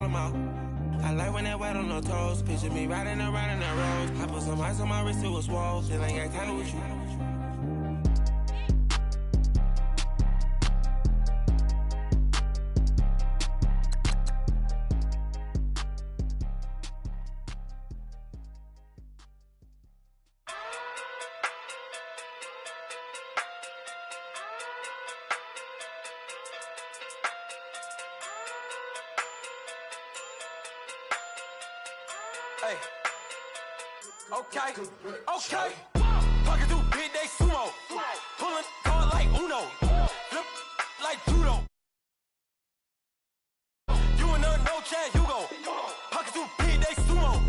I like when that wet on the toes. Picture me riding around in that road. I put some ice on my wrist, it was swole. Still ain't got time with you. Hey, okay, Pocket through big, they sumo. Pulling card like Uno. Flip like judo. You and no Chad Hugo. Pocket through big, they sumo.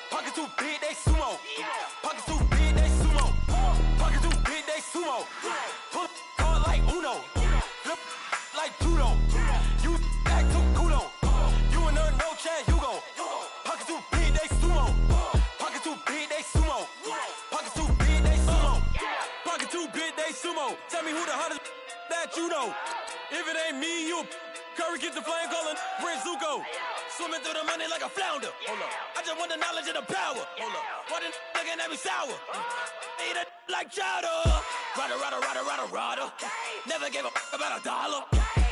Pocket through big, they sumo. Pocket through big, they sumo. Pocket through big, they sumo. Pull card like Uno. Flip like judo. You act too kudo. You and no Chad Hugo. Pocket too big, they sumo. Pocket too big, they sumo. Pocket too big, they sumo. Pocket too big, they sumo. Tell me who the hottest that you know. If it ain't me, you Curry get the flame calling Prince Zuko. Swimming through the money like a flounder. Hold up. I just want the knowledge and the power. Hold up. Why the looking at me sour? Eat it like chowder. Rada. Never gave a about $1.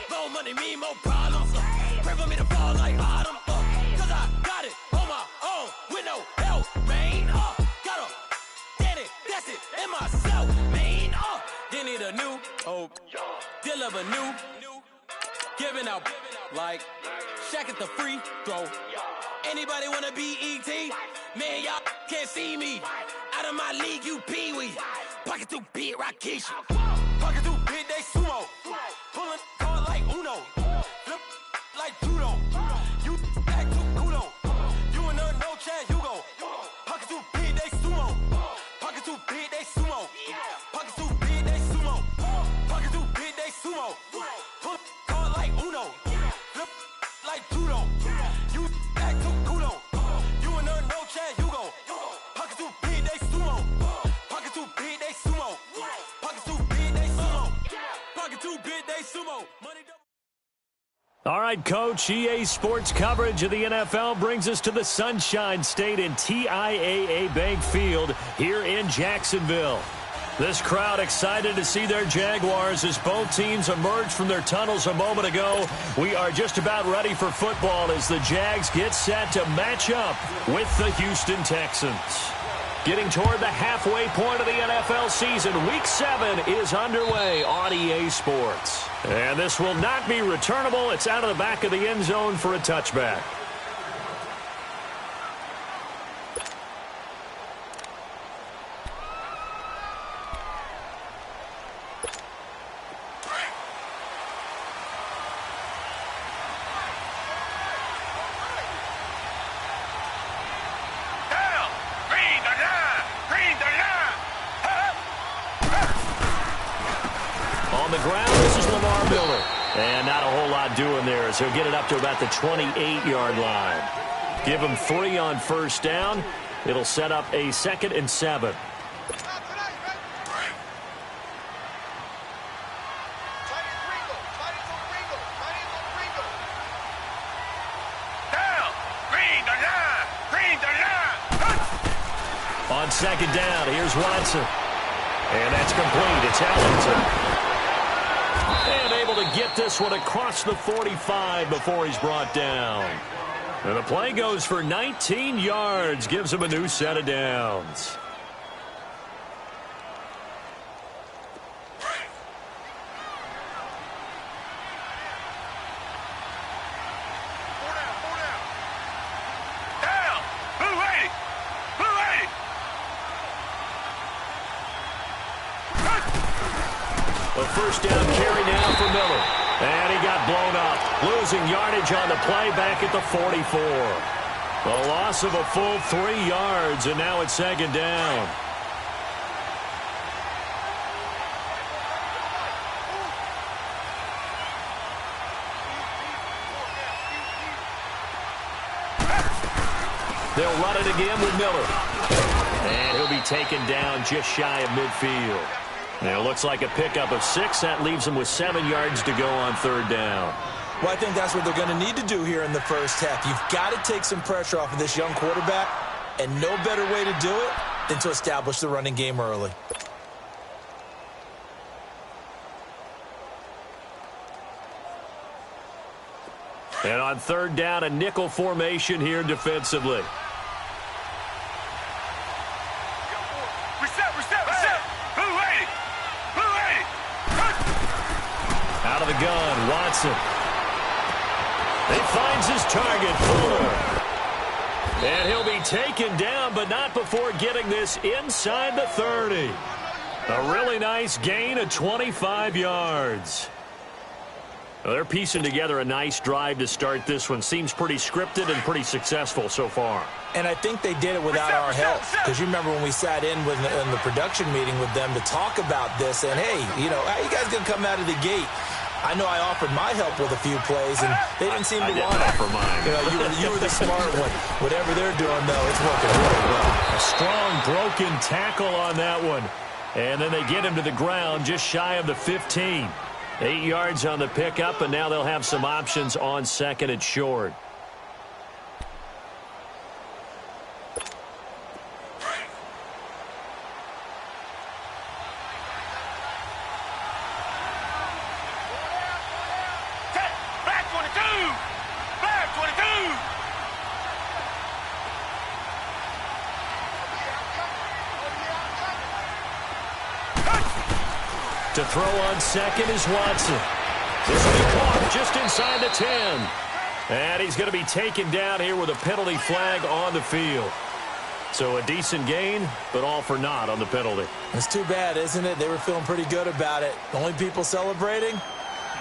More money mean more problems. Pray for me to fall like autumn. Cause I got it on my own with no help, man. Gotta get it, that's it, in myself, man. They need a new hope, deliver new, giving out like Shaq at the free throw. Anybody wanna be ET? Man, y'all can't see me. Out of my league, you pee-wee. Pocket too big, Rakishi. Pocket too big, they sumo. Pulling card like Uno. Flip like judo. You act too kudo. You and no Chad Hugo. Pocket too big, they sumo. Pocket too big, they sumo. Pocket too big, they sumo. Pocket too big, they sumo. Pull card like Uno. Flip like judo. You act too kudo. You and no Chad Hugo. Pocket too big, they sumo. Pocket too big, they sumo. Pocket too big, they sumo. Pocket too big, they sumo. Money double. All right, Coach, EA Sports coverage of the NFL brings us to the Sunshine State in TIAA Bank Field here in Jacksonville. This crowd excited to see their Jaguars as both teams emerged from their tunnels a moment ago. We are just about ready for football as the Jags get set to match up with the Houston Texans. Getting toward the halfway point of the NFL season, Week 7 is underway on EA Sports. And this will not be returnable. It's out of the back of the end zone for a touchback. Doing there is he'll get it up to about the 28-yard line. Give him 3 on first down. It'll set up a 2nd and 7. On 2nd down, here's Watson. And that's complete. It's Ellington. And able to get this one across the 45 before he's brought down. And the play goes for 19 yards, gives him a new set of downs. A first down carry now for Miller. And he got blown up. Losing yardage on the play back at the 44. A loss of a full 3 yards, and now it's 2nd down. They'll run it again with Miller. And he'll be taken down just shy of midfield. And it looks like a pickup of 6. That leaves him with 7 yards to go on 3rd down. Well, I think that's what they're going to need to do here in the first half. You've got to take some pressure off of this young quarterback, and no better way to do it than to establish the running game early. And on third down, a nickel formation here defensively. Out of the gun, Watson. He finds his target, Fuller. And he'll be taken down, but not before getting this inside the 30. A really nice gain of 25 yards. Well, they're piecing together a nice drive to start this one. Seems pretty scripted and pretty successful so far. And I think they did it without our help. Because you remember when we sat in the production meeting with them to talk about this. And, hey, you know, how you guys going to come out of the gate? I know I offered my help with a few plays, and they didn't seem to want it. You know, you were the smart one. Whatever they're doing, though, it's working really well. A strong broken tackle on that one. And then they get him to the ground just shy of the 15. 8 yards on the pickup, and now they'll have some options on second and short. To throw on second is Watson. This will be caught just inside the 10. And he's going to be taken down here with a penalty flag on the field. So a decent gain, but all for naught on the penalty. It's too bad, isn't it? They were feeling pretty good about it. The only people celebrating?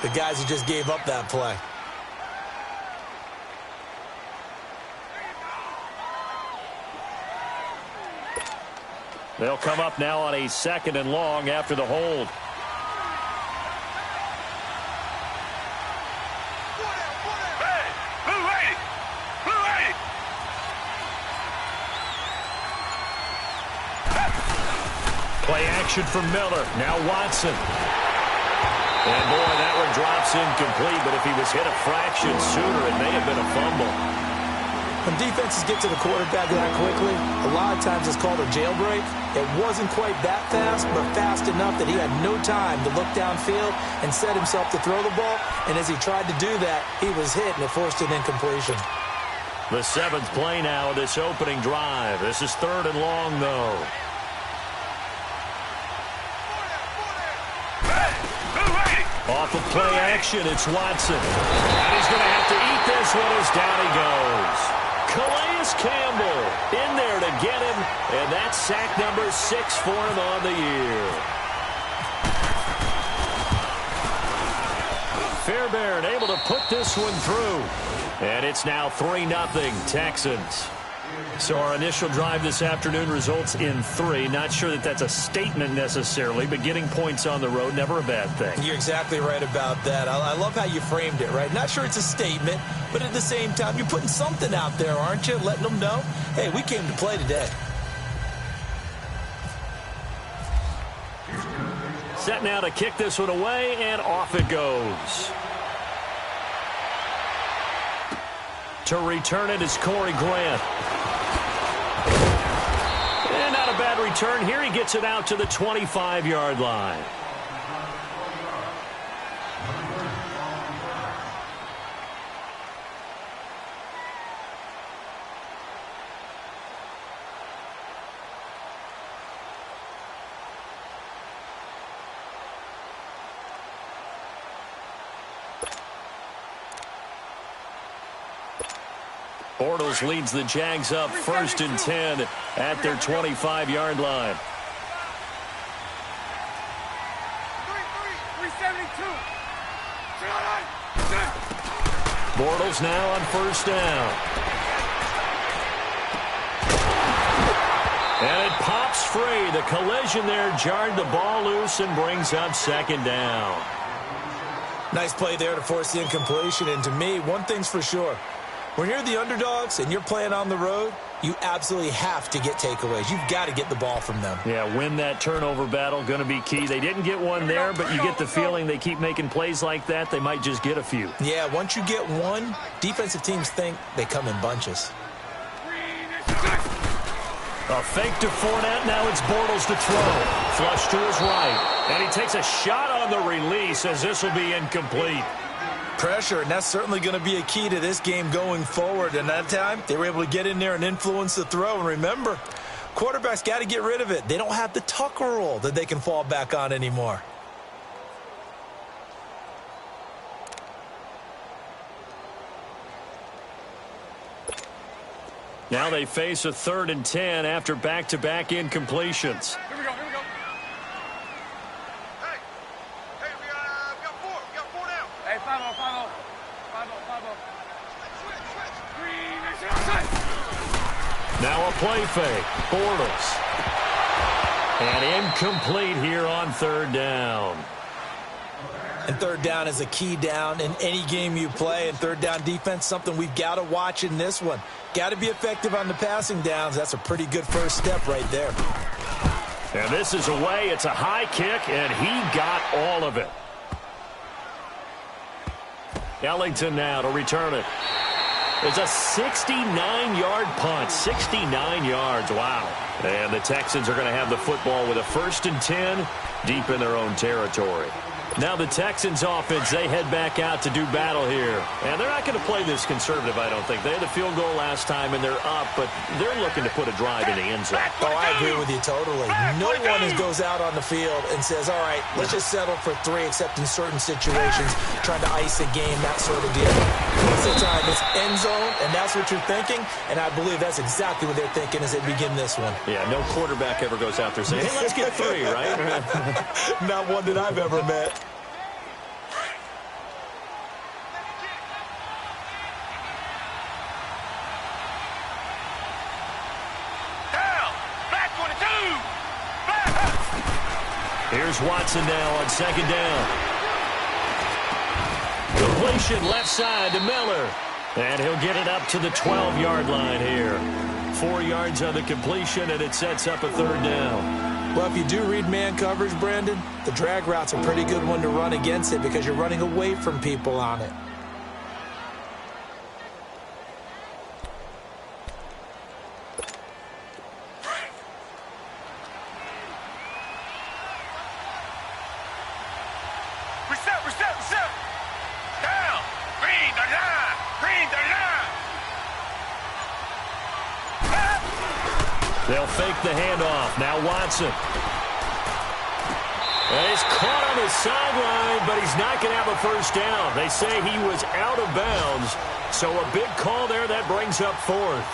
The guys who just gave up that play. They'll come up now on a second and long after the hold. Play action from Miller. Now Watson. And, boy, that one drops incomplete, but if he was hit a fraction sooner, it may have been a fumble. When defenses get to the quarterback that quickly, a lot of times it's called a jailbreak. It wasn't quite that fast, but fast enough that he had no time to look downfield and set himself to throw the ball. And as he tried to do that, he was hit, and it forced an incompletion. The seventh play now of this opening drive. This is third and long, though. Off of play action, it's Watson. And he's going to have to eat this one as down he goes. Calais Campbell in there to get him, and that's sack number 6 for him on the year. Fairbairn able to put this one through. And it's now 3-0 Texans. So our initial drive this afternoon results in 3. Not sure that that's a statement necessarily, but getting points on the road, never a bad thing. You're exactly right about that. I love how you framed it, right? Not sure it's a statement, but at the same time, you're putting something out there, aren't you? Letting them know, hey, we came to play today. Set now to kick this one away, and off it goes. To return it is Corey Grant. And not a bad return here. He gets it out to the 25-yard line. Bortles leads the Jags up 1st and 10 at their 25-yard line. 372. Bortles now on 1st down. And it pops free. The collision there jarred the ball loose and brings up 2nd down. Nice play there to force the incompletion. And to me, one thing's for sure. When you're the underdogs and you're playing on the road, you absolutely have to get takeaways. You've got to get the ball from them. Yeah, win that turnover battle, going to be key. They didn't get one there, but you get the feeling they keep making plays like that, they might just get a few. Yeah, once you get one, defensive teams think they come in bunches. A fake to Fournette. Now it's Bortles to throw. Flush to his right. And he takes a shot on the release as this will be incomplete. Pressure, and that's certainly going to be a key to this game going forward. And that time, they were able to get in there and influence the throw. And remember, quarterbacks got to get rid of it. They don't have the Tucker rule that they can fall back on anymore. Now they face a 3rd and 10 after back-to-back incompletions. Here we go. Hey, we got 4. We got 4 now. Hey, 5-0. Switch. Now a play fake. Bortles. And incomplete here on 3rd down. And 3rd down is a key down in any game you play. And 3rd down defense, something we've got to watch in this one. Got to be effective on the passing downs. That's a pretty good first step right there. And this is away. It's a high kick, and he got all of it. Ellington now to return it. It's a 69-yard punt. 69 yards. Wow. And the Texans are going to have the football with a 1st and 10 deep in their own territory. Now the Texans offense, they head back out to do battle here. And they're not going to play this conservative, I don't think. They had the field goal last time, and they're up, but they're looking to put a drive in the end zone. Oh, I agree with you totally. No one goes out on the field and says, all right, let's just settle for 3, except in certain situations, trying to ice a game, that sort of deal. Most of the time, it's end zone, and that's what you're thinking, and I believe that's exactly what they're thinking as they begin this one. Yeah, no quarterback ever goes out there saying, hey, let's get 3, right? Not one that I've ever met. Here's Watson now on 2nd down. Completion left side to Miller. And he'll get it up to the 12-yard line here. 4 yards on the completion, and it sets up a 3rd down. Well, if you do read man coverage, Brandon, the drag route's a pretty good one to run against it because you're running away from people on it. Reset. Down. Green the line. They'll fake the handoff. Now Watson. And he's caught on the sideline, but he's not going to have a 1st down. They say he was out of bounds. So a big call there that brings up 4th.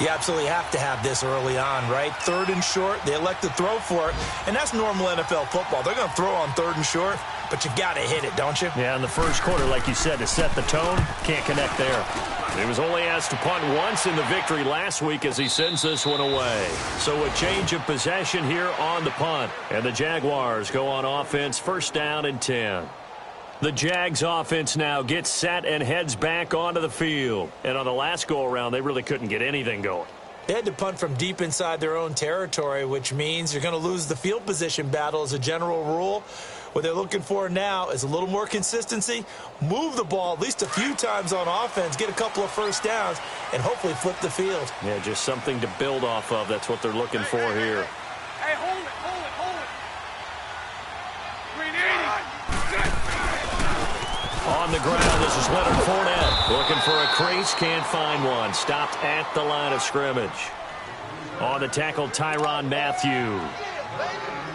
You absolutely have to have this early on, right? 3rd and short, they elect to throw for it, and that's normal NFL football. They're going to throw on 3rd and short, but you got to hit it, don't you? Yeah, in the first quarter, like you said, to set the tone, can't connect there. He was only asked to punt once in the victory last week as he sends this one away. So a change of possession here on the punt, and the Jaguars go on offense, 1st down and 10. The Jags offense now gets set and heads back onto the field. And on the last go-around, they really couldn't get anything going. They had to punt from deep inside their own territory, which means you're going to lose the field position battle as a general rule. What they're looking for now is a little more consistency, move the ball at least a few times on offense, get a couple of 1st downs, and hopefully flip the field. Yeah, just something to build off of. That's what they're looking for here. Hey, hold it. On the ground, this is Leonard Fournette. Looking for a crease, can't find one. Stopped at the line of scrimmage. On the tackle, Tyrann Mathieu.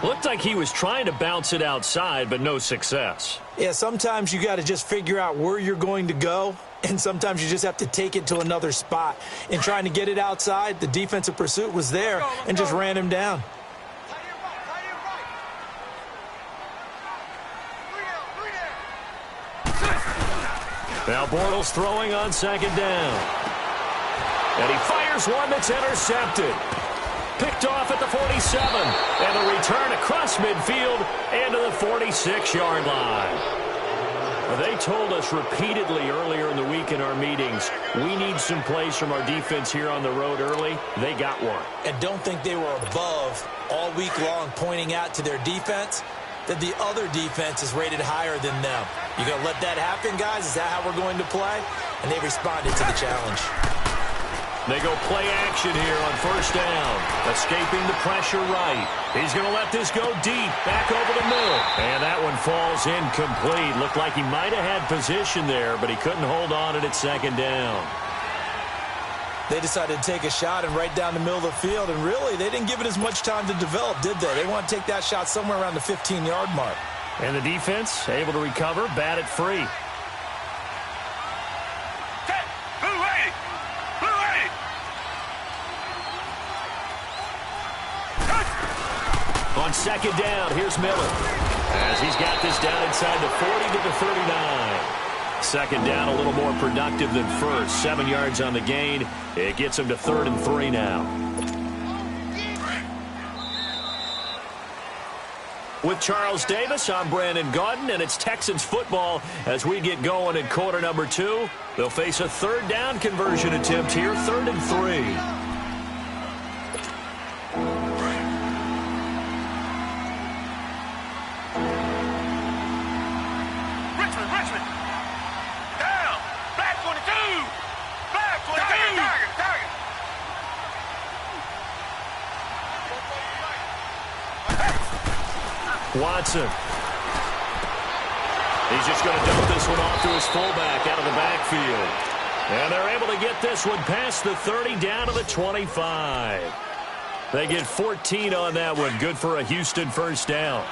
Looked like he was trying to bounce it outside, but no success. Yeah, sometimes you got to just figure out where you're going to go, and sometimes you just have to take it to another spot. In trying to get it outside, the defensive pursuit was there and just ran him down. Now Bortles throwing on 2nd down. And he fires one that's intercepted. Picked off at the 47. And the return across midfield and to the 46-yard line. They told us repeatedly earlier in the week in our meetings, we need some plays from our defense here on the road early. They got one. And don't think they were above all week long pointing out to their defense that the other defense is rated higher than them. You going to let that happen, guys? Is that how we're going to play? And they responded to the challenge. They go play action here on first down. Escaping the pressure right. He's going to let this go deep. Back over the middle. And that one falls incomplete. Looked like he might have had position there, but he couldn't hold on it at second down. They decided to take a shot and right down the middle of the field, and really, they didn't give it as much time to develop, did they? They want to take that shot somewhere around the 15-yard mark. And the defense able to recover, bat it free. On second down, here's Miller. As he's got this down inside the 40 to the 39. Second down, a little more productive than first. 7 yards on the gain. It gets him to 3rd and 3 now. With Charles Davis, I'm Brandon Gaudin, and it's Texans football as we get going in quarter number 2. They'll face a 3rd down conversion attempt here, 3rd and 3. Watson. He's just going to dump this one off to his fullback out of the backfield. And they're able to get this one past the 30 down to the 25. They get 14 on that one. Good for a Houston first down.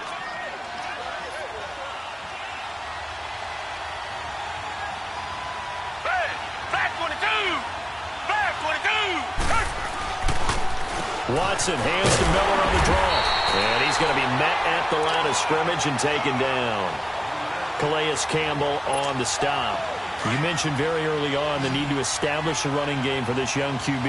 Watson hands to Miller on the draw. And he's going to be met at the line of scrimmage and taken down. Calais Campbell on the stop. You mentioned very early on the need to establish a running game for this young QB.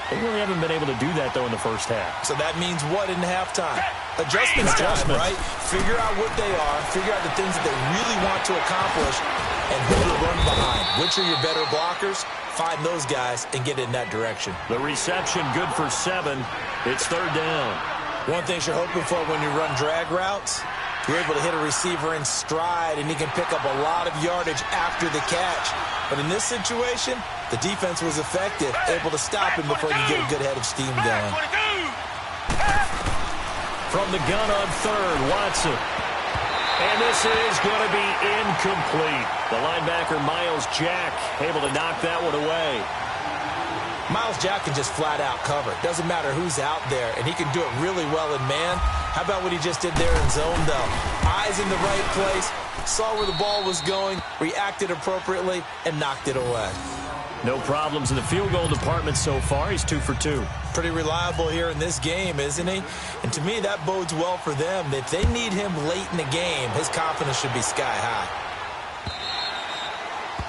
They really haven't been able to do that, though, in the first half. So that means what in halftime? Adjustments time, right? Figure out what they are. Figure out the things that they really want to accomplish and who to run behind. Which are your better blockers? Find those guys and get in that direction. The reception good for 7. It's 3rd down. One thing you're hoping for when you run drag routes, you're able to hit a receiver in stride, and he can pick up a lot of yardage after the catch. But in this situation, the defense was effective, able to stop him before you get a good head of steam going. From the gun on 3rd, Watson. And this is going to be incomplete. The linebacker, Miles Jack, able to knock that one away. Miles Jack can just flat out cover. Doesn't matter who's out there, and he can do it really well in man. How about what he just did there in zone, though? Eyes in the right place, saw where the ball was going, reacted appropriately, and knocked it away. No problems in the field goal department so far. He's 2 for 2. Pretty reliable here in this game, isn't he? And to me, that bodes well for them. If they need him late in the game, his confidence should be sky high.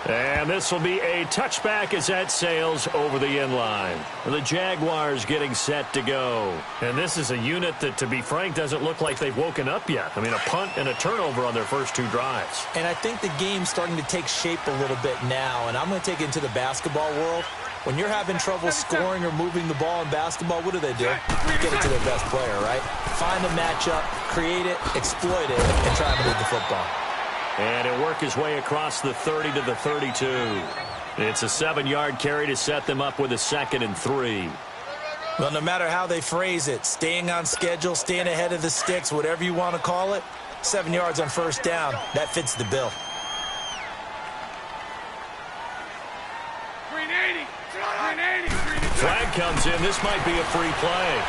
And this will be a touchback as that sails over the end line. The Jaguars getting set to go. And this is a unit that, to be frank, doesn't look like they've woken up yet. I mean, a punt and a turnover on their first 2 drives. And I think the game's starting to take shape a little bit now. And I'm going to take it into the basketball world. When you're having trouble scoring or moving the ball in basketball, what do? Get it to their best player, right? Find a matchup, create it, exploit it, and try to move the football. And he'll work his way across the 30 to the 32. It's a 7-yard carry to set them up with a 2nd and 3. Well, no matter how they phrase it, staying on schedule, staying ahead of the sticks, whatever you want to call it, 7 yards on first down, that fits the bill. Flag comes in. This might be a free play.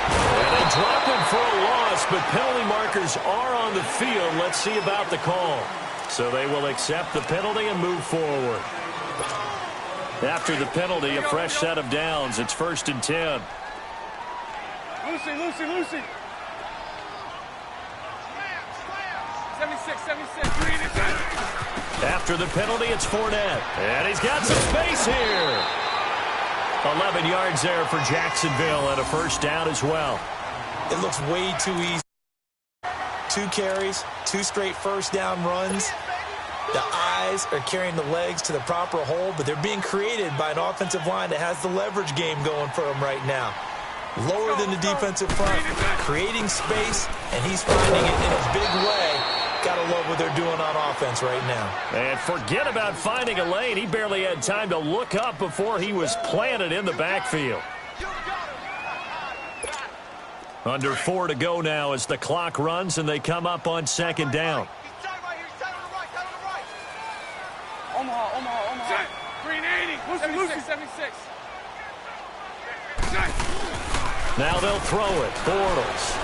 And they drop him for a loss, but penalty markers are on the field. Let's see about the call. So they will accept the penalty and move forward. After the penalty, a fresh set of downs. It's 1st and 10. Lucy. 76. After the penalty, it's Fournette. And he's got some space here. 11 yards there for Jacksonville and a first down as well. It looks way too easy. 2 carries, 2 straight first down runs. The eyes are carrying the legs to the proper hole, but they're being created by an offensive line that has the leverage game going for them right now. Lower than the defensive front, creating space, and he's finding it in a big way. Gotta love what they're doing on offense right now. And forget about finding a lane. He barely had time to look up before he was planted in the backfield. Under 4 to go now as the clock runs and they come up on second down. Omaha. Green 80. Lucy 76. Now they'll throw it. Bortles.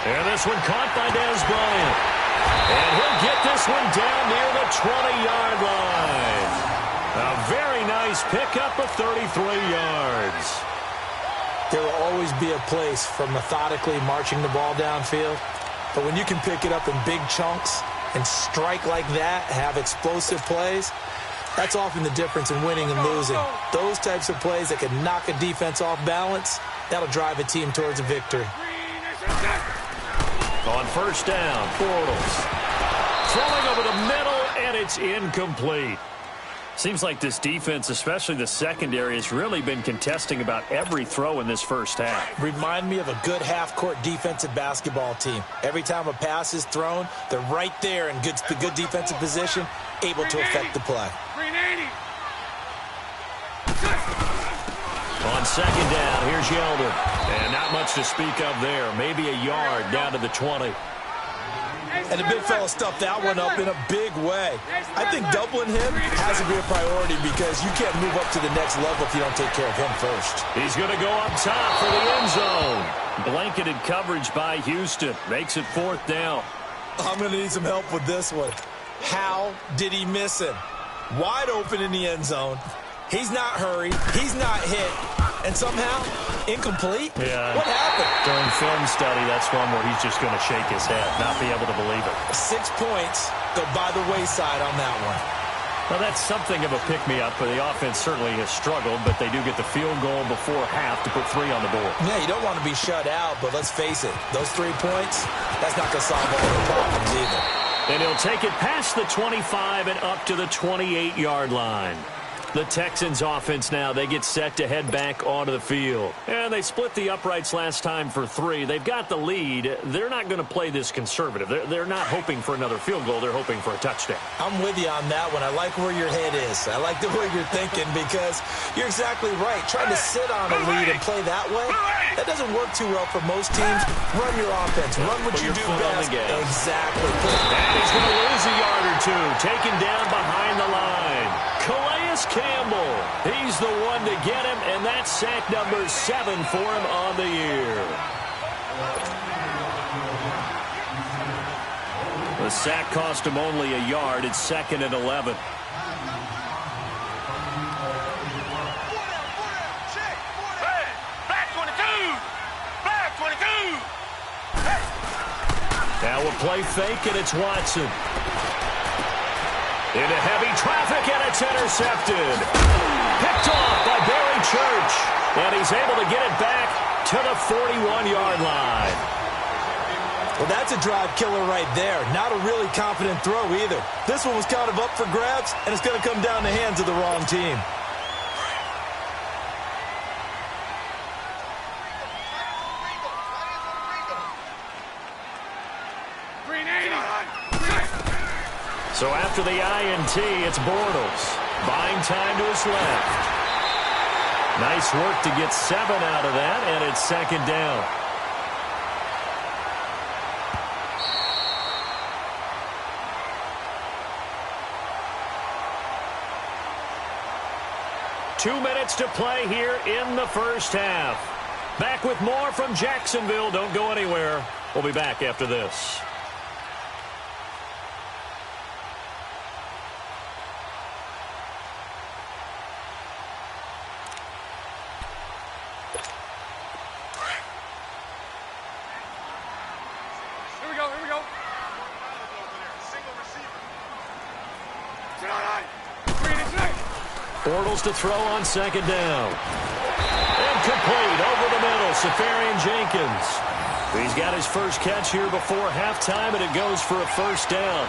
And this one caught by Dez Bryant. And he'll get this one down near the 20-yard line. A very nice pickup of 33 yards. There will always be a place for methodically marching the ball downfield. But when you can pick it up in big chunks and strike like that, have explosive plays, that's often the difference in winning and losing. Those types of plays that can knock a defense off balance, that'll drive a team towards a victory. On first down, Bortles. Throwing over the middle, and it's incomplete. Seems like this defense, especially the secondary, has really been contesting about every throw in this first half. Remind me of a good half-court defensive basketball team. Every time a pass is thrown, they're right there in good defensive position, able to affect the play. On second down, here's Yeldon. And not much to speak of there. Maybe a yard down to the 20. And the big fella stuffed that one up in a big way. I think doubling him has to be a priority because you can't move up to the next level if you don't take care of him first. He's going to go up top for the end zone. Blanketed coverage by Houston. Makes it fourth down. I'm going to need some help with this one. How did he miss him? Wide open in the end zone. He's not hurried. He's not hit. And somehow, incomplete? Yeah. What happened? During film study, that's one where he's just going to shake his head, not be able to believe it. 6 points go by the wayside on that one. Well, that's something of a pick-me-up, but the offense certainly has struggled, but they do get the field goal before half to put 3 on the board. Yeah, you don't want to be shut out, but let's face it, those 3 points, that's not going to solve all the problems either. And he'll take it past the 25 and up to the 28-yard line. The Texans offense now, they get set to head back onto the field. And they split the uprights last time for 3. They've got the lead. They're not going to play this conservative. They're not hoping for another field goal. They're hoping for a touchdown. I'm with you on that one. I like where your head is. I like the way you're thinking because you're exactly right. Trying to sit on a lead and play that way, that doesn't work too well for most teams. Run your offense. Run what you do best. Exactly. And he's going to lose a yard or two. Taken down behind the line. Calais Campbell, he's the one to get him, and that's sack number 7 for him on the year. The sack cost him only a yard. It's 2nd and 11. Now a play fake, and it's Watson. Into heavy traffic, and it's intercepted. Picked off by Barry Church. And he's able to get it back to the 41-yard line. Well, that's a drive killer right there. Not a really confident throw either. This one was kind of up for grabs, and it's going to come down the hands of the wrong team. So after the INT, it's Bortles. Buying time to his left. Nice work to get 7 out of that, and it's 2nd down. Two minutes to play here in the first half. Back with more from Jacksonville. Don't go anywhere. We'll be back after this. Bortles to throw on 2nd down. Incomplete over the middle. Safarian Jenkins. He's got his first catch here before halftime, and it goes for a first down.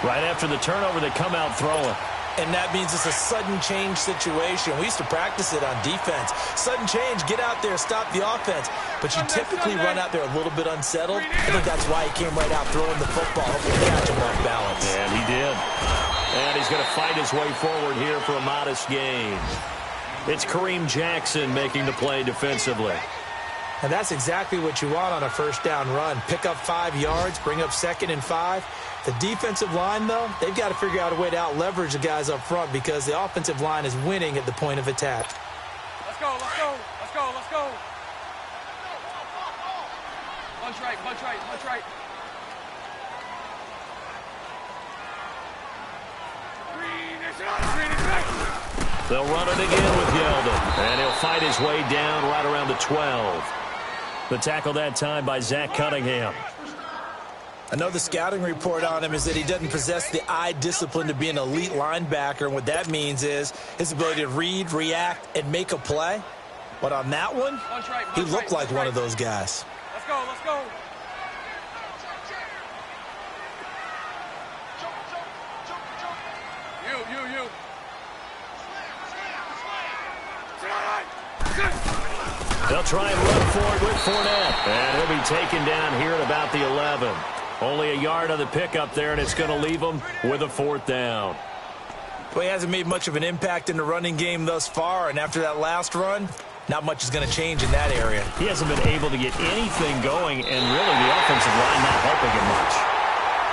Right after the turnover, they come out throwing. And that means it's a sudden change situation. We used to practice it on defense. Sudden change, get out there, stop the offense. But you typically run out there a little bit unsettled. I think that's why he came right out throwing the football, hoping to catch him off balance. And he did. And he's going to fight his way forward here for a modest gain. It's Kareem Jackson making the play defensively. And that's exactly what you want on a first down run. Pick up 5 yards, bring up 2nd and 5. The defensive line, though, they've got to figure out a way to out-leverage the guys up front because the offensive line is winning at the point of attack. Let's go, let's go, let's go, let's go. Punch right, punch right, punch right. They'll run it again with Yeldon. And he'll fight his way down right around the 12. The tackle that time by Zach Cunningham. I know the scouting report on him is that he doesn't possess the eye discipline to be an elite linebacker. And what that means is his ability to read, react, and make a play. But on that one, he looked like one of those guys. Let's go, let's go. You. They'll try and run for it with Fournette. And he'll be taken down here at about the 11. Only a yard on the pickup there, and it's going to leave him with a 4th down. Well, he hasn't made much of an impact in the running game thus far, and after that last run, not much is going to change in that area. He hasn't been able to get anything going, and really the offensive line not helping him much.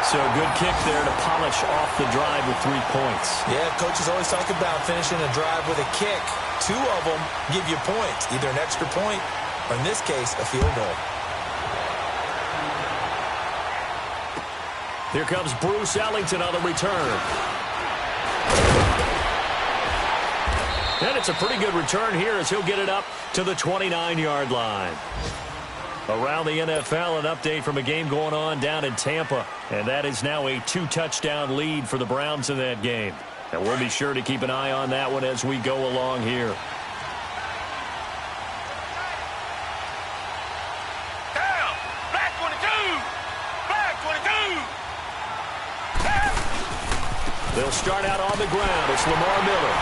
So a good kick there to polish off the drive with 3 points. Yeah, coaches always talk about finishing a drive with a kick. 2 of them give you points, either an extra point or, in this case, a field goal. Here comes Bruce Ellington on the return. And it's a pretty good return here as he'll get it up to the 29-yard line. Around the NFL, an update from a game going on down in Tampa. And that is now a 2-touchdown lead for the Browns in that game. And we'll be sure to keep an eye on that one as we go along here. Down! Black 22! Black 22! They'll start out on the ground. It's Lamar Miller.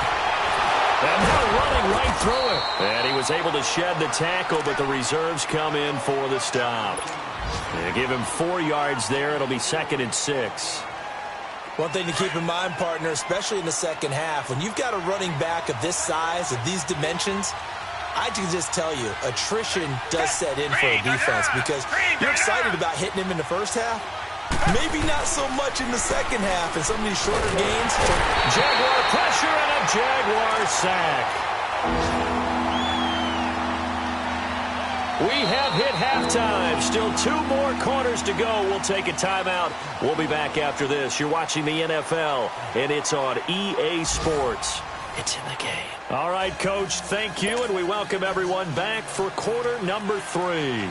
And they're running right through it. And he was able to shed the tackle, but the reserves come in for the stop. They give him 4 yards there. It'll be 2nd and 6. One thing to keep in mind, partner, especially in the second half, when you've got a running back of this size, of these dimensions, I can just tell you, attrition does set in for a defense because you're excited about hitting him in the first half. Maybe not so much in the second half in some of these shorter games. Jaguar pressure and a Jaguar sack. We have hit halftime. Still 2 more quarters to go. We'll take a timeout. We'll be back after this. You're watching the NFL, and it's on EA Sports. It's in the game. All right, Coach, thank you, and we welcome everyone back for quarter number 3.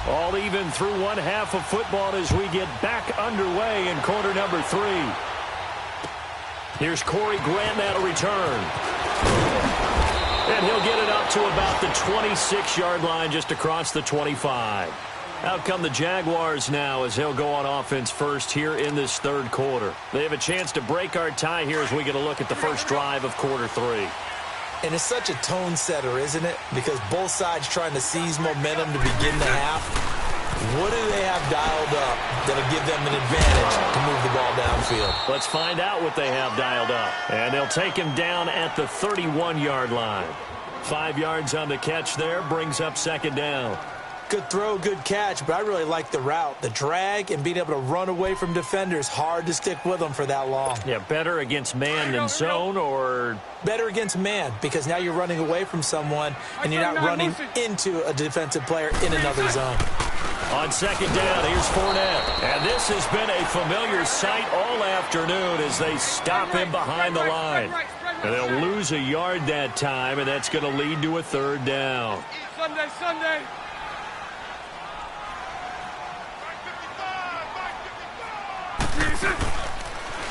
All even through 1 half of football as we get back underway in quarter number 3. Here's Corey Grant now to return. And he'll get it up to about the 26-yard line just across the 25. Out come the Jaguars now as he'll go on offense first here in this 3rd quarter. They have a chance to break our tie here as we get a look at the first drive of quarter 3. And it's such a tone setter, isn't it? Because both sides trying to seize momentum to begin the half. What do they have dialed up that'll give them an advantage to move the ball downfield? Let's find out what they have dialed up. And they'll take him down at the 31-yard line. 5 yards on the catch there, brings up 2nd down. Good throw, good catch, but I really like the route. The drag and being able to run away from defenders, hard to stick with them for that long. Yeah, better against man than zone, or? Better against man, because now you're running away from someone and you're not running into a defensive player in another zone. On 2nd down, here's Fournette. And this has been a familiar sight all afternoon as they stop him behind the line. And they'll lose a yard that time, and that's going to lead to a 3rd down. Sunday.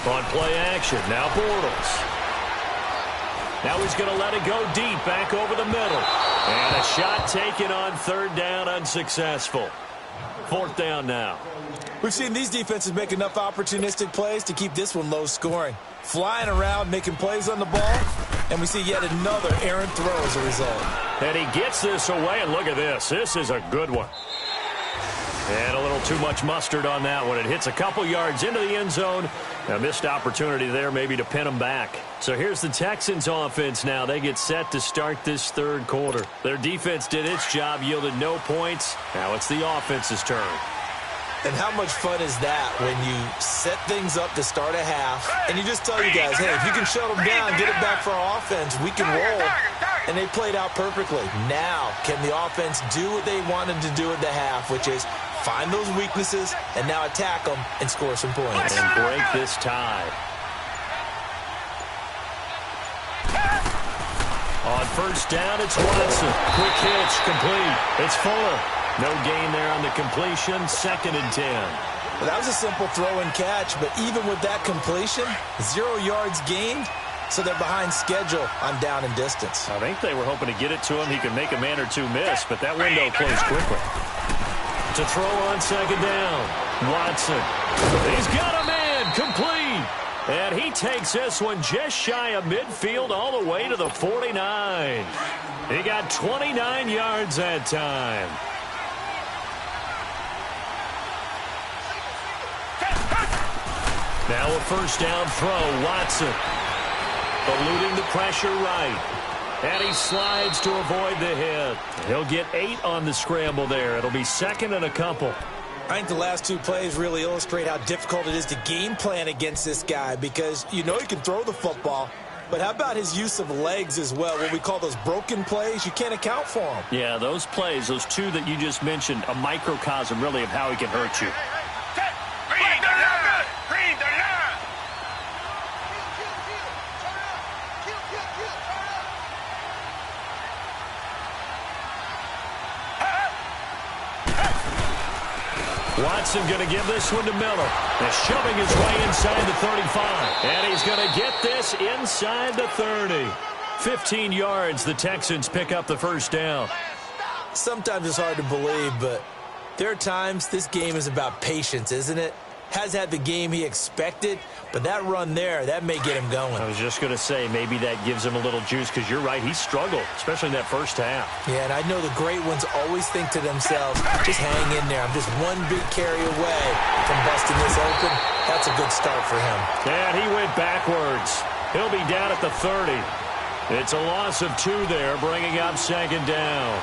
On play action, now Bortles. Now he's going to let it go deep, back over the middle. And a shot taken on third down, unsuccessful. Fourth down now. We've seen these defenses make enough opportunistic plays to keep this one low scoring. Flying around, making plays on the ball, and we see yet another errant throw as a result. And he gets this away, and look at this. This is a good one. And a little too much mustard on that one. It hits a couple yards into the end zone. A missed opportunity there maybe to pin them back. So here's the Texans offense now. They get set to start this third quarter. Their defense did its job, yielded no points. Now it's the offense's turn. And how much fun is that when you set things up to start a half, and you just tell you guys, hey, if you can shut them down, get it back for our offense, we can roll. And they played out perfectly. Now, can the offense do what they wanted to do at the half, which is find those weaknesses and now attack them and score some points. And break this tie. On first down, it's Watson. Quick hitch, complete. It's Fuller. No gain there on the completion. 2nd and 10. Well, that was a simple throw and catch, but even with that completion, 0 yards gained, so they're behind schedule on down and distance. I think they were hoping to get it to him. He could make a man or two miss, but that window closed quickly. To throw on 2nd down. Watson. He's got a man. Complete. And he takes this one just shy of midfield all the way to the 49. He got 29 yards that time. Now a first down throw. Watson. Eluding the pressure right. And he slides to avoid the hit. He'll get 8 on the scramble there. It'll be 2nd and a couple. I think the last 2 plays really illustrate how difficult it is to game plan against this guy, because you know he can throw the football, but how about his use of legs as well? What we call those broken plays, you can't account for them. Yeah, those plays, those 2 that you just mentioned, a microcosm really of how he can hurt you. Watson going to give this one to Miller. And shoving his way inside the 35. And he's going to get this inside the 30. 15 yards, the Texans pick up the first down. Sometimes it's hard to believe, but there are times this game is about patience, isn't it? Has had the game he expected, but that run there, that may get him going. I was just going to say, maybe that gives him a little juice, because you're right, he struggled, especially in that first half. Yeah, and I know the great ones always think to themselves, just hang in there. I'm just one big carry away from busting this open. That's a good start for him. And he went backwards. He'll be down at the 30. It's a loss of 2 there, bringing up 2nd down.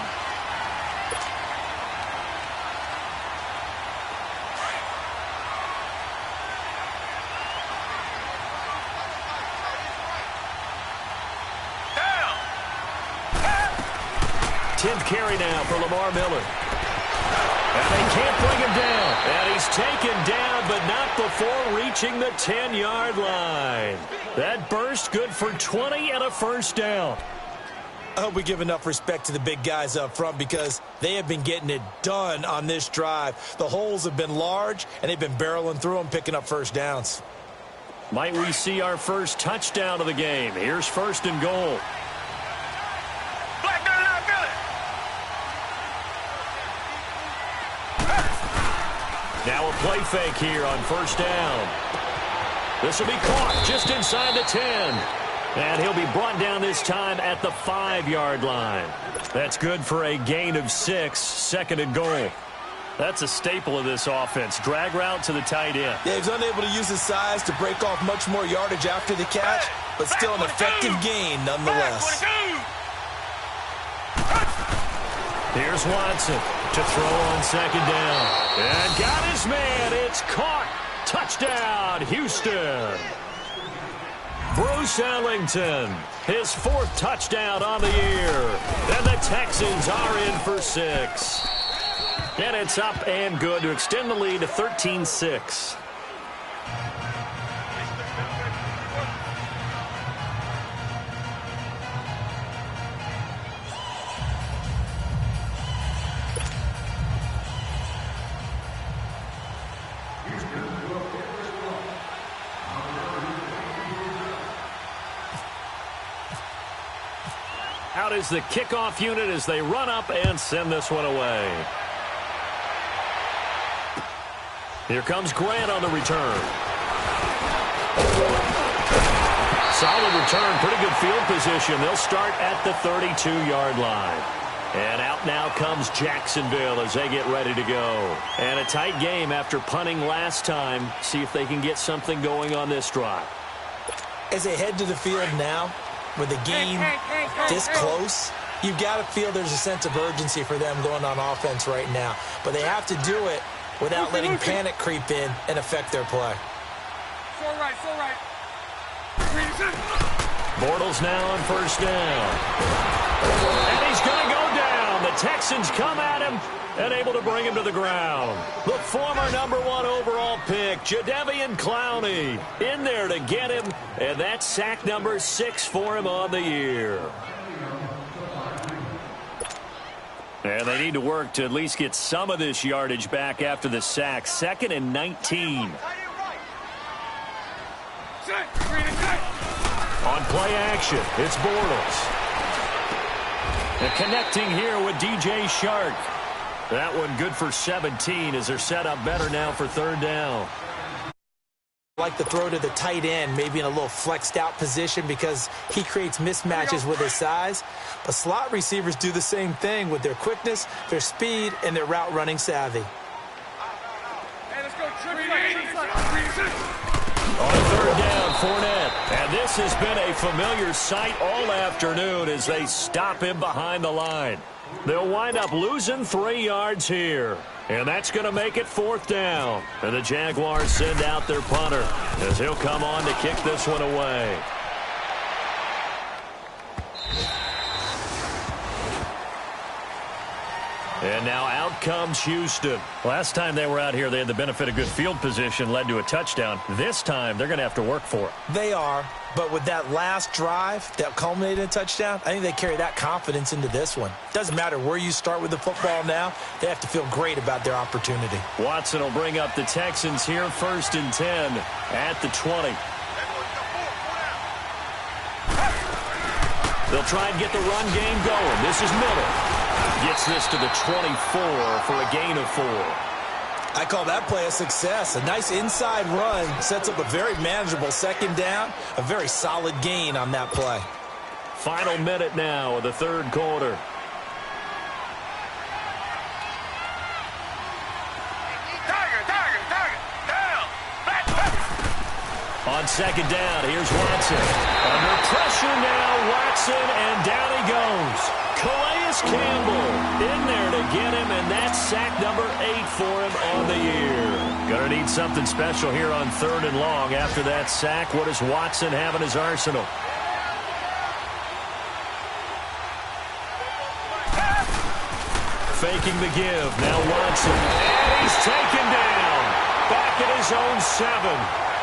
Carry now for Lamar Miller. And they can't bring him down. And he's taken down, but not before reaching the 10-yard line. That burst good for 20 and a first down. I hope we give enough respect to the big guys up front, because they have been getting it done on this drive. The holes have been large, and they've been barreling through them, picking up first downs. Might we see our first touchdown of the game? Here's 1st and goal. Now a play fake here on first down. This will be caught just inside the 10. And he'll be brought down this time at the 5-yard line. That's good for a gain of 6, 2nd and goal. That's a staple of this offense. Drag route to the tight end. Yeah, he's unable to use his size to break off much more yardage after the catch, but still an effective gain nonetheless. Here's Watson to throw on 2nd down. And got his man. It's caught. Touchdown, Houston. Bruce Ellington, his 4th touchdown on the year. And the Texans are in for 6. And it's up and good to extend the lead to 13-6. out as the kickoff unit as they run up and send this one away. Here comes Grant on the return. Solid return, pretty good field position. They'll start at the 32-yard line. And out now comes Jacksonville as they get ready to go. And a tight game after punting last time. See if they can get something going on this drive. As they head to the field now, with the game this close, you've got to feel there's a sense of urgency for them going on offense right now. But they have to do it without letting panic creep in and affect their play. So right. Bortles now on first down. And he's going to go down. The Texans come at him and able to bring him to the ground. The former #1 overall pick, Jadeveon Clowney, in there to get him. And that's sack number 6 for him on the year. And they need to work to at least get some of this yardage back after the sack. 2nd and 19. On play action, it's Bortles. And connecting here with DJ Shark. That one good for 17 as they're set up better now for 3rd down. Like the throw to the tight end, maybe in a little flexed out position because he creates mismatches with his size. But slot receivers do the same thing with their quickness, their speed, and their route running savvy. Hey, let's go. On 3rd down, Fournette. And this has been a familiar sight all afternoon as they stop him behind the line. They'll wind up losing 3 yards here. And that's going to make it 4th down. And the Jaguars send out their punter as he'll come on to kick this one away. And now out comes Houston. Last time they were out here, they had the benefit of good field position, led to a touchdown. This time, they're going to have to work for it. They are, but with that last drive that culminated in a touchdown, I think they carry that confidence into this one. Doesn't matter where you start with the football now, they have to feel great about their opportunity. Watson will bring up the Texans here, 1st and 10 at the 20. They'll try and get the run game going. This is Miller. Gets this to the 24 for a gain of 4. I call that play a success. A nice inside run sets up a very manageable 2nd down. A very solid gain on that play. Final minute now of the 3rd quarter. On 2nd down, here's Watson. Under pressure now, Watson, and down he goes. Calais Campbell in there to get him, and that's sack number 8 for him on the year. Gonna need something special here on 3rd and long. After that sack, what does Watson have in his arsenal? Faking the give. Now Watson. And he's taken down. Back at his own 7.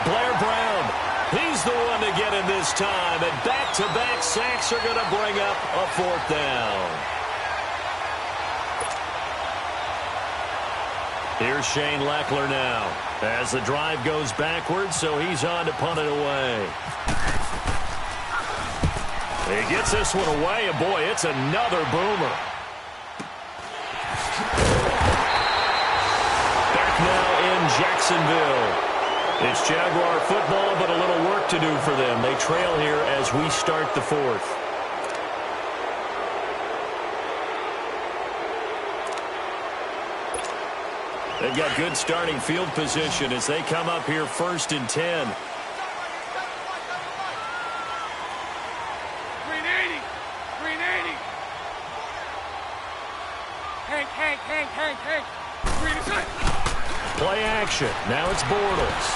Blair Brown. He's the one to get him this time. And back-to-back sacks are going to bring up a 4th down. Here's Shane Leckler now. As the drive goes backwards, so he's on to punt it away. He gets this one away, and boy, it's another boomer. Back now in Jacksonville. It's Jaguar football, but a little work to do for them. They trail here as we start the 4th. They've got good starting field position as they come up here 1st and 10. Green 80. Hank. Green is it. Play action. Now it's Bortles.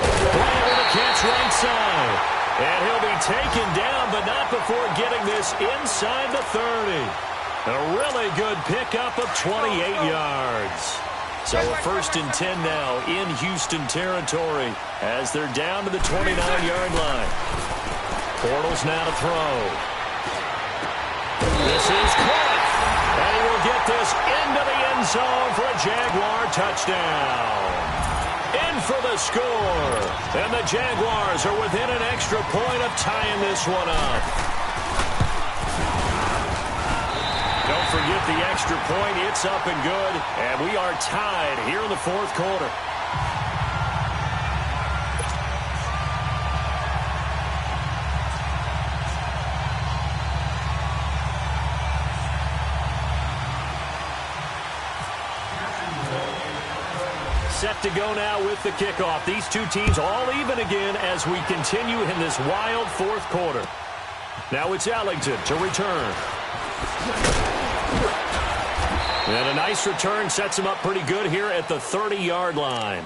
Able to catch right side. And he'll be taken down, but not before getting this inside the 30. A really good pickup of 28 yards. So a 1st and 10 now in Houston territory as they're down to the 29-yard line. Bortles now to throw. This is caught. And he will get this into the end zone for a Jaguar touchdown. And for the score. And the Jaguars are within an extra point of tying this one up. Don't forget the extra point. It's up and good. And we are tied here in the fourth quarter. Set to go now with the kickoff. These two teams all even again as we continue in this wild fourth quarter. Now it's Ellington to return. And a nice return sets him up pretty good here at the 30-yard line.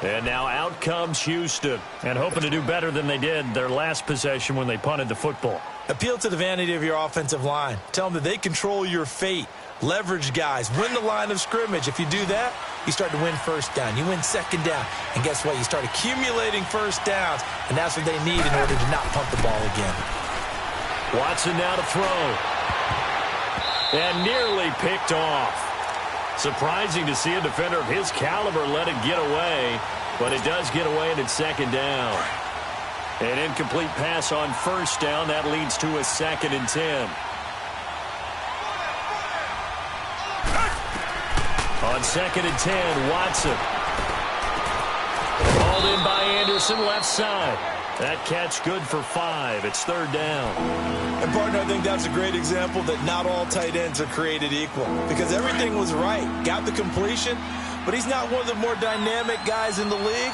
And now out comes Houston. And hoping to do better than they did their last possession when they punted the football. Appeal to the vanity of your offensive line. Tell them that they control your fate. Leverage guys. Win the line of scrimmage. If you do that, you start to win first down. You win second down. And guess what? You start accumulating first downs. And that's what they need in order to not punt the ball again. Watson now to throw. And nearly picked off. Surprising to see a defender of his caliber let it get away. But it does get away and it's second down. An incomplete pass on first down. That leads to a 2nd and 10. On 2nd and 10, Watson. Hauled in by Anderson, left side. That catch good for 5. It's 3rd down. And, partner, I think that's a great example that not all tight ends are created equal. Because everything was right. Got the completion, but he's not one of the more dynamic guys in the league.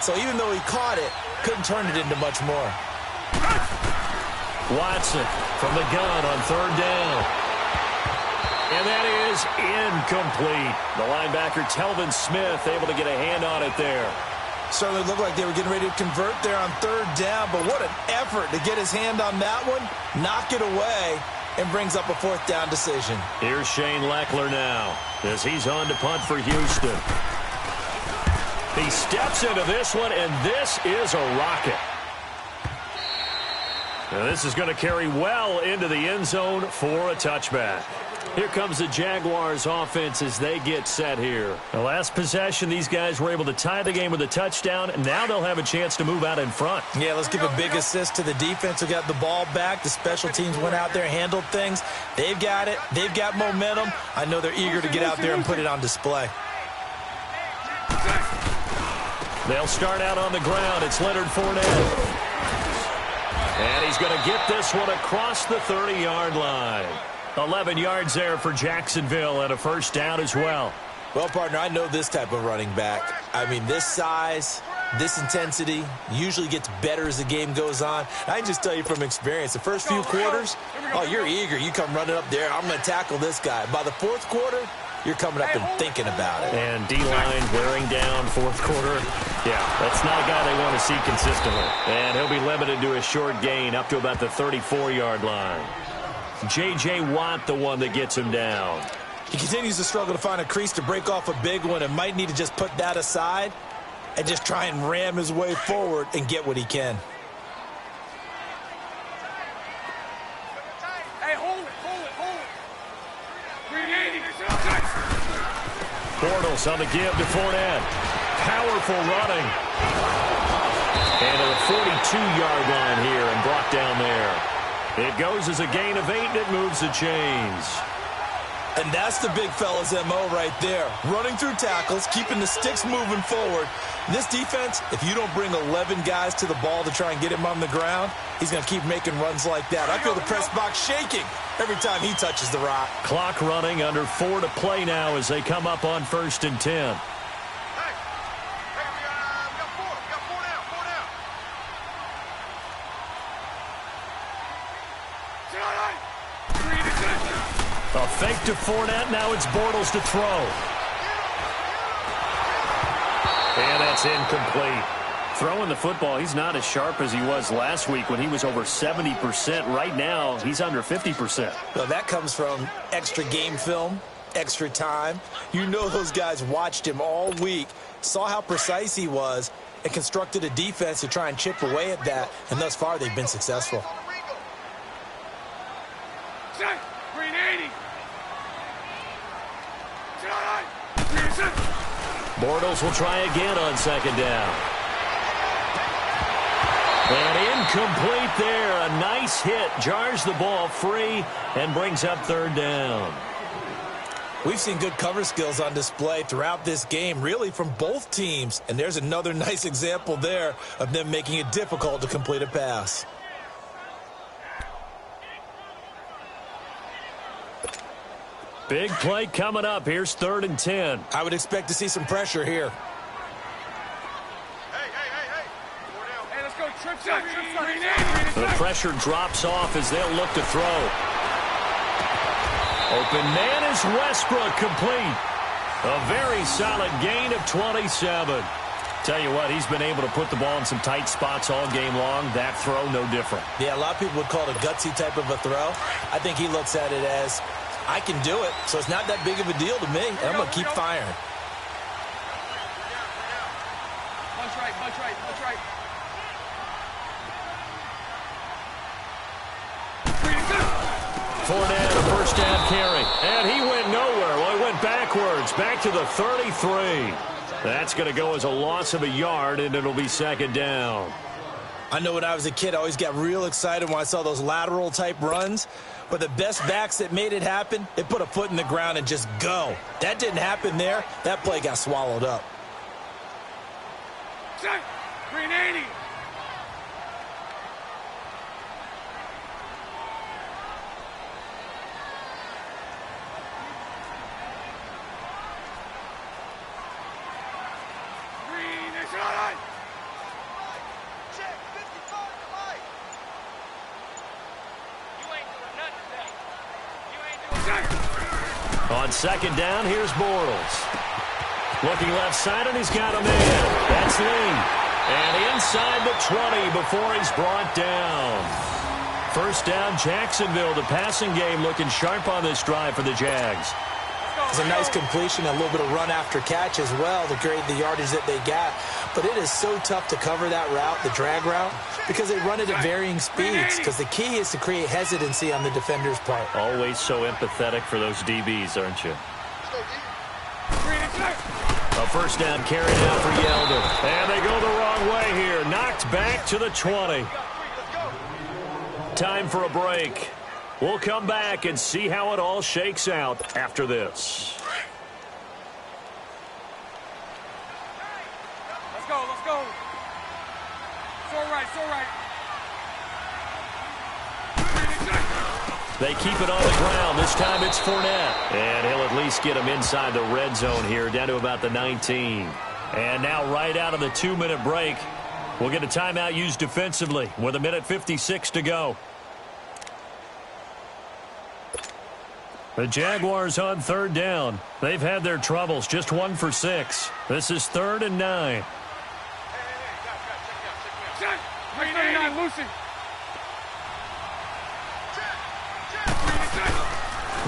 So even though he caught it, couldn't turn it into much more. Watson from the gun on 3rd down. And that is incomplete. The linebacker, Telvin Smith, able to get a hand on it there. Certainly looked like they were getting ready to convert there on 3rd down, but what an effort to get his hand on that one, knock it away, and brings up a 4th down decision. Here's Shane Leckler now as he's on to punt for Houston. He steps into this one, and this is a rocket. Now this is going to carry well into the end zone for a touchback. Here comes the Jaguars offense as they get set here. The last possession, these guys were able to tie the game with a touchdown, and now they'll have a chance to move out in front. Yeah, let's give a big assist to the defense who got the ball back. The special teams went out there, handled things. They've got it. They've got momentum. I know they're eager to get out there and put it on display. They'll start out on the ground. It's Leonard Fournette. And he's going to get this one across the 30-yard line. 11 yards there for Jacksonville and a 1st down as well. Well, partner, I know this type of running back. I mean, this size, this intensity usually gets better as the game goes on. I can just tell you from experience, the first few quarters, oh, you're eager. You come running up there. I'm going to tackle this guy. By the 4th quarter, you're coming up and thinking about it. And D-line wearing down 4th quarter. Yeah, that's not a guy they want to see consistently. And he'll be limited to a short gain up to about the 34-yard line. J.J. Watt, the one that gets him down. He continues to struggle to find a crease to break off a big one and might need to just put that aside and just try and ram his way forward and get what he can. Hey, hold it. 380. Bortles on the give to Fournette. Powerful running. And to the 42-yard line here and brought down there. It goes as a gain of 8, and it moves the chains. And that's the big fella's MO right there. Running through tackles, keeping the sticks moving forward. This defense, if you don't bring 11 guys to the ball to try and get him on the ground, he's going to keep making runs like that. I feel the press box shaking every time he touches the rock. Clock running, under 4 to play now as they come up on 1st and 10. A fake to Fournette. Now it's Bortles to throw. And that's incomplete. Throwing the football, he's not as sharp as he was last week when he was over 70%. Right now, he's under 50%. Well, that comes from extra game film, extra time. You know those guys watched him all week, saw how precise he was, and constructed a defense to try and chip away at that. And thus far, they've been successful. 380. Bortles will try again on second down. And incomplete there. A nice hit. Jars the ball free and brings up third down. We've seen good cover skills on display throughout this game, really from both teams. And there's another nice example there of them making it difficult to complete a pass. Big play coming up. Here's 3rd and 10. I would expect to see some pressure here. Hey, let's go. Trip shot. The pressure drops off as they'll look to throw. Open man is Westbrook, complete. A very solid gain of 27. Tell you what, he's been able to put the ball in some tight spots all game long. That throw, no different. Yeah, a lot of people would call it a gutsy type of a throw. I think he looks at it as, I can do it, so it's not that big of a deal to me, and I'm going to keep firing. Punch right, punch right, punch right. Fournette, a first down carry. And he went nowhere. Well, he went backwards, back to the 33. That's going to go as a loss of a yard, and it'll be second down. I know when I was a kid, I always got real excited when I saw those lateral type runs. But the best backs that made it happen, they put a foot in the ground and just go. That didn't happen there. That play got swallowed up. 380. On second down, here's Bortles. Looking left side, and he's got a man. That's Lee. And inside the 20 before he's brought down. First down, Jacksonville. The passing game looking sharp on this drive for the Jags. It's a nice completion, a little bit of run after catch as well to create the yardage that they got. But it is so tough to cover that route, the drag route, because they run it at varying speeds. Because the key is to create hesitancy on the defender's part. Always so empathetic for those DBs, aren't you? A first down carry now for Yeldon. And they go the wrong way here. Knocked back to the 20. Time for a break. We'll come back and see how it all shakes out after this. Let's go, let's go. So right, so right. They keep it on the ground. This time it's Fournette. And he'll at least get him inside the red zone here, down to about the 19. And now right out of the 2-minute break, we'll get a timeout used defensively with 1:56 to go. The Jaguars on third down. They've had their troubles, just 1 for 6. This is 3rd and 9. Lucy.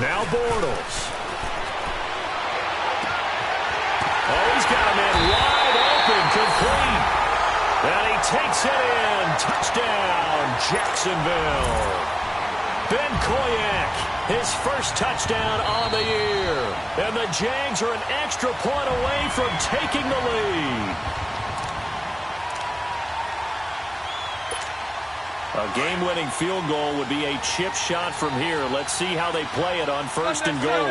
Now Bortles. Oh, he's got a man wide open, complete. And he takes it in. Touchdown, Jacksonville. Ben Koyak, his first touchdown on the year. And the Jags are an extra point away from taking the lead. A game-winning field goal would be a chip shot from here. Let's see how they play it on 1st and goal.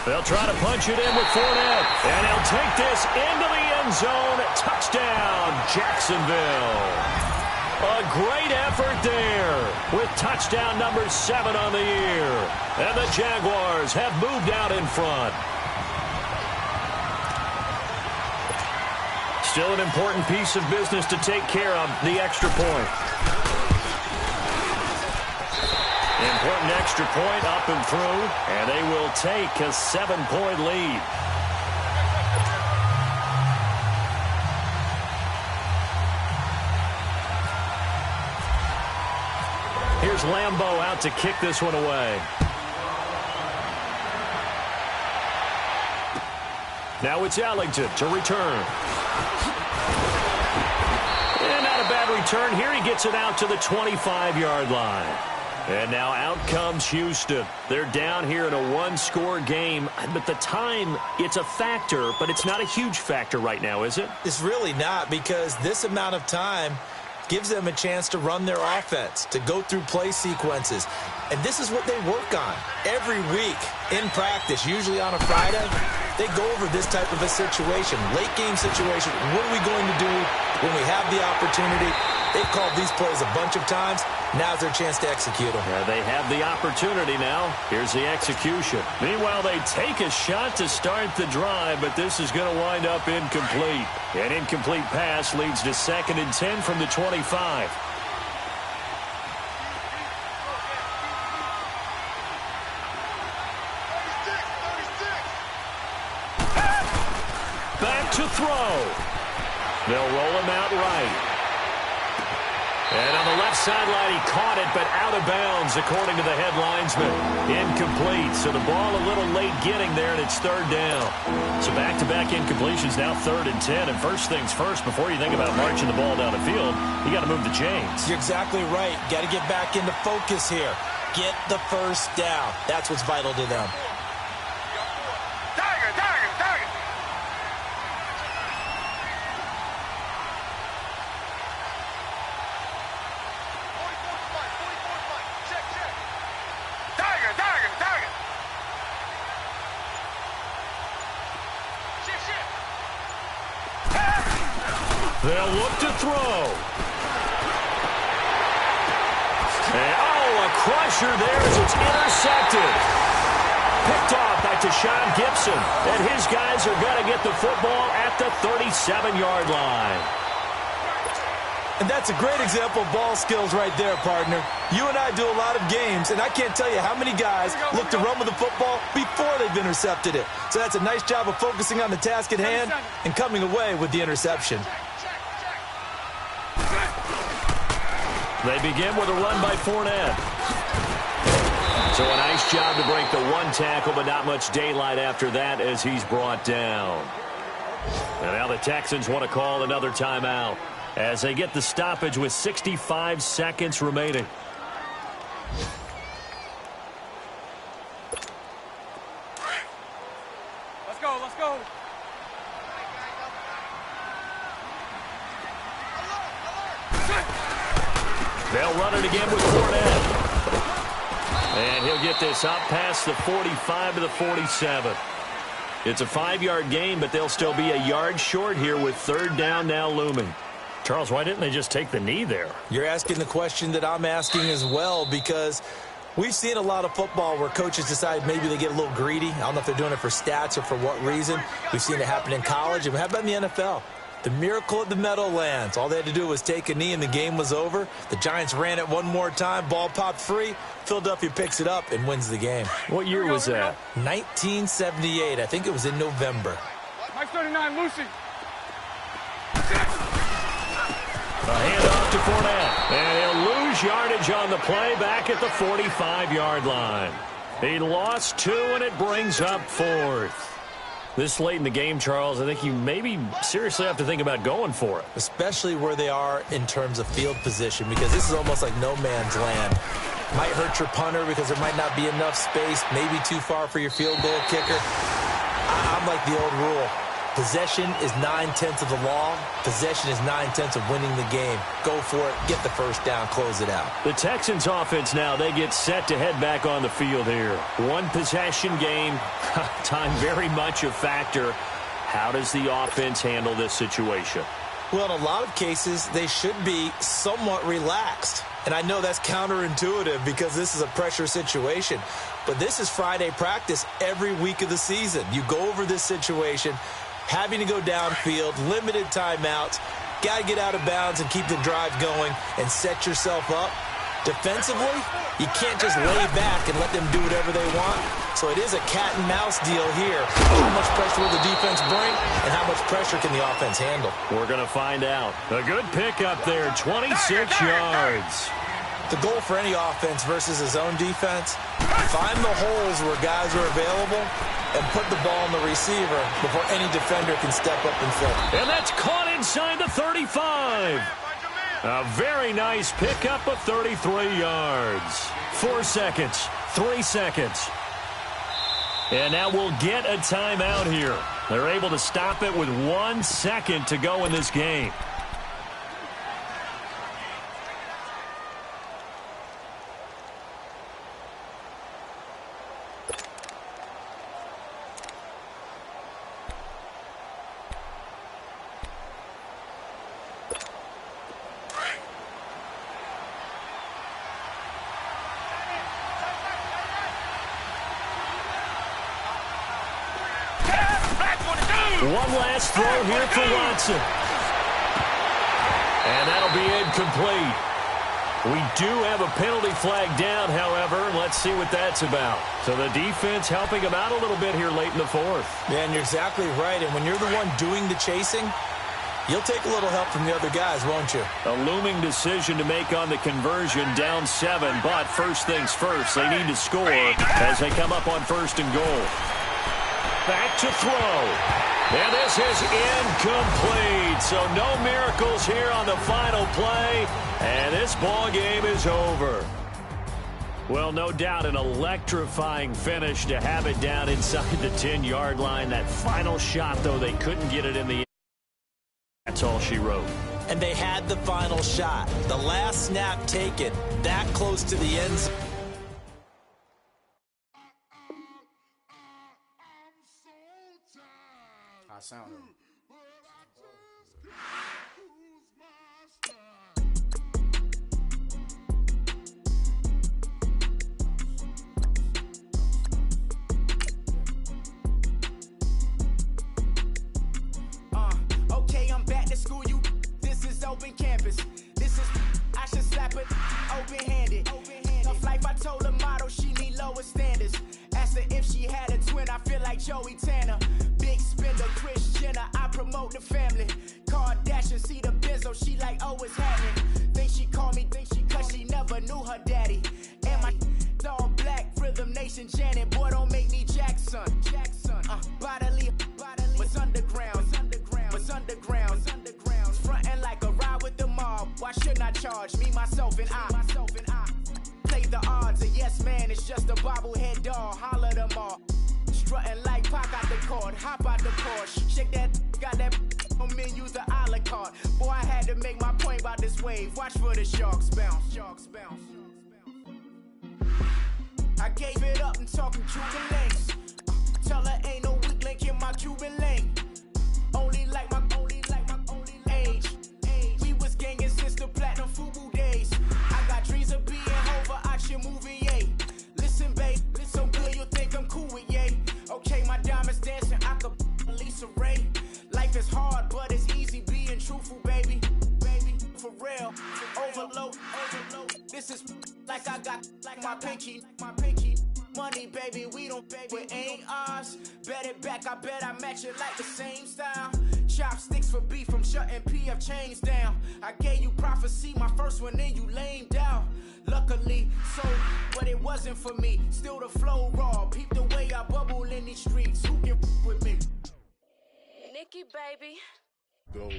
They'll try to punch it in with Fournette. And he'll take this into the end zone. Touchdown, Jacksonville. A great effort there with touchdown number 7 on the year. And the Jaguars have moved out in front. Still an important piece of business to take care of, the extra point. Important extra point up and through, and they will take a 7-point lead. Here's Lambeau out to kick this one away. Now it's Ellington to return. And not a bad return here. He gets it out to the 25-yard line. And now out comes Houston. They're down here in a one-score game. But the time, it's a factor, but it's not a huge factor right now, is it? It's really not, because this amount of time gives them a chance to run their offense, to go through play sequences. And this is what they work on every week in practice, usually on a Friday. They go over this type of a situation, late game situation. What are we going to do when we have the opportunity? They've called these plays a bunch of times. Now's their chance to execute them. Yeah, they have the opportunity now. Here's the execution. Meanwhile, they take a shot to start the drive, but this is going to wind up incomplete. An incomplete pass leads to 2nd and 10 from the 25. Back to throw. They'll roll him out right. And on the left sideline, he caught it, but out of bounds, according to the head linesman. Incomplete. So the ball a little late getting there, and it's 3rd down. So back-to-back incompletions, now 3rd and 10. And first things first, before you think about marching the ball down the field, you got to move the chains. You're exactly right. Got to get back into focus here. Get the first down. That's what's vital to them. They'll look to throw. And, a crusher there as it's intercepted. Picked off by Tashawn Gibson. And his guys are going to get the football at the 37-yard line. And that's a great example of ball skills right there, partner. You and I do a lot of games, and I can't tell you how many guys look to run with the football before they've intercepted it. So that's a nice job of focusing on the task at hand and coming away with the interception. They begin with a run by Fournette. So a nice job to break the one tackle, but not much daylight after that as he's brought down. And now the Texans want to call another timeout as they get the stoppage with 65 seconds remaining. Let's go, let's go. They'll run it again with Fournette. And he'll get this up past the 45 to the 47. It's a 5-yard gain, but they'll still be a yard short here with 3rd down now looming. Charles, why didn't they just take the knee there? You're asking the question that I'm asking as well, because we've seen a lot of football where coaches decide maybe they get a little greedy. I don't know if they're doing it for stats or for what reason. We've seen it happen in college. And how about in the NFL? The miracle at the Meadowlands. All they had to do was take a knee and the game was over. The Giants ran it one more time. Ball popped free. Philadelphia picks it up and wins the game. What year was that? 1978. I think it was in November. Mike 39, Lucy. A handoff to Fournette. And he'll lose yardage on the play back at the 45-yard line. He lost 2, and it brings up 4th. This late in the game, Charles, I think you maybe seriously have to think about going for it. Especially where they are in terms of field position, because this is almost like no man's land. Might hurt your punter because there might not be enough space, maybe too far for your field goal kicker. I'm like the old rule. Possession is 9/10 of the law. Possession is 9/10 of winning the game. Go for it. Get the first down. Close it out. The Texans offense now, they get set to head back on the field here. One possession game. Time very much a factor. How does the offense handle this situation? Well, in a lot of cases, they should be somewhat relaxed. And I know that's counterintuitive because this is a pressure situation. But this is Friday practice every week of the season. You go over this situation, having to go downfield, limited timeouts, got to get out of bounds and keep the drive going and set yourself up. Defensively, you can't just lay back and let them do whatever they want. So it is a cat and mouse deal here. How much pressure will the defense bring and how much pressure can the offense handle? We're going to find out. A good pickup there, 26 yards. The goal for any offense versus his own defense, find the holes where guys are available and put the ball in the receiver before any defender can step up and fill it. And that's caught inside the 35. A very nice pickup of 33 yards. 4 seconds, 3 seconds. And now we'll get a timeout here. They're able to stop it with 1 second to go in this game. One last throw here for Watson. And that'll be incomplete. We do have a penalty flag down, however. Let's see what that's about. So the defense helping him out a little bit here late in the fourth. Yeah, and you're exactly right. And when you're the one doing the chasing, you'll take a little help from the other guys, won't you? A looming decision to make on the conversion, down 7. But first things first, they need to score as they come up on 1st and goal. Back to throw. And this is incomplete. So no miracles here on the final play. And this ball game is over. Well, no doubt an electrifying finish to have it down inside the 10-yard line. That final shot, though, they couldn't get it in the end. That's all she wrote. And they had the final shot. The last snap taken that close to the end zone. I sound it. Okay, I'm back to school, you. This is open campus. This is, I should slap it open-handed. Tough life, I told her model she need lower standards. Asked her if she had a twin, I feel like Joey Tanner. Big spender, Kris Jenner, I promote the family. Kardashian, see the Benzo, she like, oh, it's happening. Think she called me, cause she never knew her daddy. And my all black, Rhythm Nation, Janet, boy, don't make me Jackson. Bodily, was underground. Frontin' like a ride with the mob. Why shouldn't I charge me, myself, and I? Play the odds, a yes man, it's just a bobblehead doll. Holler them all. Strutting like Pac out the court, hop out the Porsche. Shake that, got that on me, use the a la carte. Boy, I had to make my point about this wave. Watch for the sharks bounce. I gave it up and talking Cuban links. Tell her ain't no weak link in my Cuban lane. Only like my age. We was gangin' since the platinum FUBU days. I got dreams of being over out your movie, yay. Listen, babe, so good you think I'm cool with yay. Okay, my diamonds dancing, I could Lisa Ray. Life is hard, but it's easy being truthful, baby. For real, overload. This is like I got like my pinky. Money, baby, we don't pay, it ain't ours. Bet it back, I bet I match it like the same style. Chopsticks for beef, I'm shutting PF chains down. I gave you prophecy, my first one, then you lamed out. Luckily, so, but it wasn't for me. Still the flow raw, peep the way I bubble in these streets. Who can with me? Nikki, baby. Go.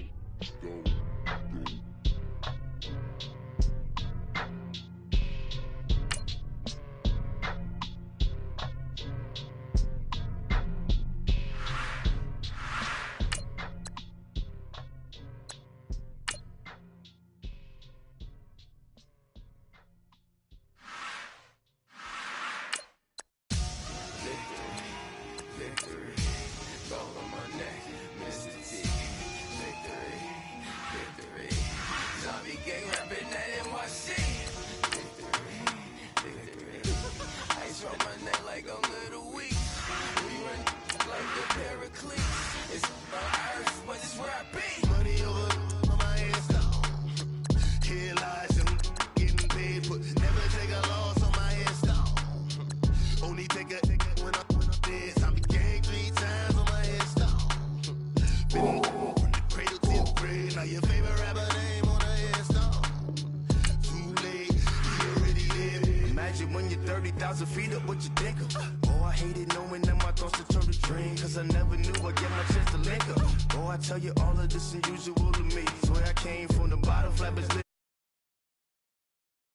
When you're 30,000 feet up, what you think of? Oh, I hated knowing that my thoughts would turn to dream. Cause I never knew I'd get my chance to link up. Oh, I tell you all of this unusual to me. Swear I came from the bottom, flat